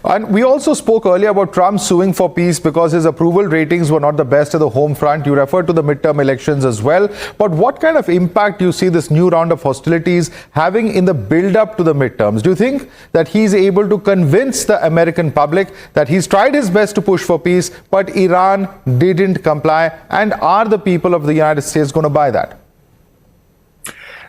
And we also spoke earlier about Trump suing for peace because his approval ratings were not the best at the home front. You referred to the midterm elections as well. But what kind of impact do you see this new round of hostilities having in the build-up to the midterms? Do you think that he's able to convince the American public that he's tried his best to push for peace, but Iran didn't comply? And are the people of the United States going to buy that?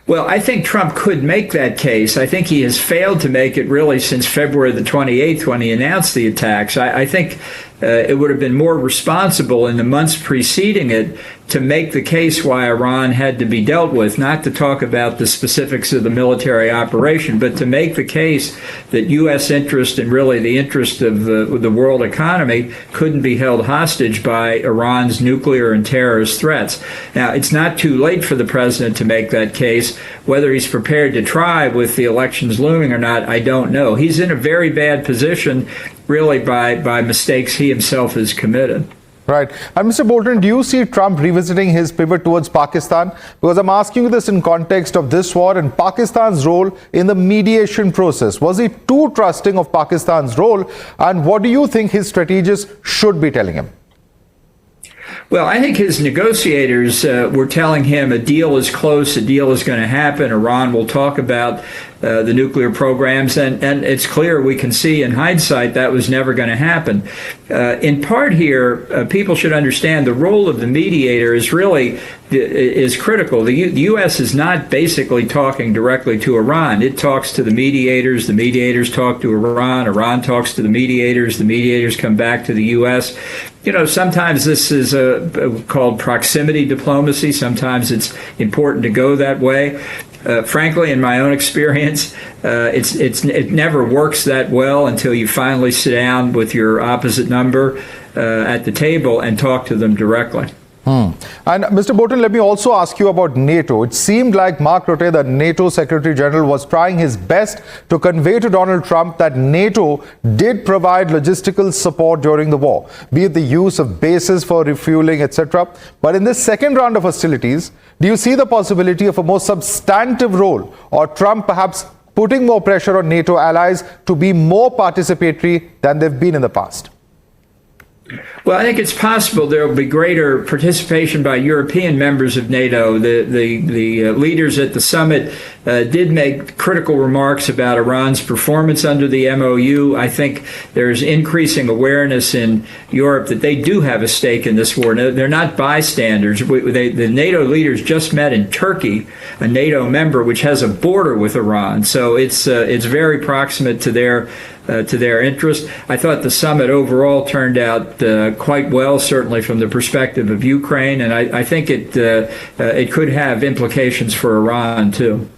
Well, I think Trump could make that case. I think he has failed to make it really since February the 28th when he announced the attacks. I think it would have been more responsible in the months preceding it to make the case why Iran had to be dealt with, not to talk about the specifics of the military operation, but to make the case that U.S. interest and really the interest of the world economy couldn't be held hostage by Iran's nuclear and terrorist threats. Now, it's not too late for the president to make that case. Whether he's prepared to try with the elections looming or not, I don't know. He's in a very bad position, really, by mistakes he himself has committed. Right. And Mr. Bolton, do you see Trump revisiting his pivot towards Pakistan? Because I'm asking you this in context of this war and Pakistan's role in the mediation process. Was he too trusting of Pakistan's role? And what do you think his strategists should be telling him? Well, I think his negotiators were telling him a deal is close, a deal is going to happen. Iran will talk about the nuclear programs, and it's clear we can see in hindsight that was never going to happen. In part here, people should understand the role of the mediator is really is critical. The U.S. is not basically talking directly to Iran. It talks to the mediators talk to Iran talks to the mediators come back to the U.S. You know, sometimes this is called proximity diplomacy. Sometimes it's important to go that way. Frankly, in my own experience, it never works that well until you finally sit down with your opposite number at the table and talk to them directly. And Mr. Bolton, let me also ask you about NATO. It seemed like Mark Rutte, the NATO Secretary General, was trying his best to convey to Donald Trump that NATO did provide logistical support during the war, be it the use of bases for refueling, etc. But in this second round of hostilities, do you see the possibility of a more substantive role, or Trump perhaps putting more pressure on NATO allies to be more participatory than they've been in the past? Well, I think it's possible there will be greater participation by European members of NATO. The leaders at the summit did make critical remarks about Iran's performance under the MOU. I think there's increasing awareness in Europe that they do have a stake in this war. They're not bystanders. The NATO leaders just met in Turkey, a NATO member which has a border with Iran. So it's very proximate to their interest. I thought the summit overall turned out quite well, certainly from the perspective of Ukraine, and I think it could have implications for Iran too.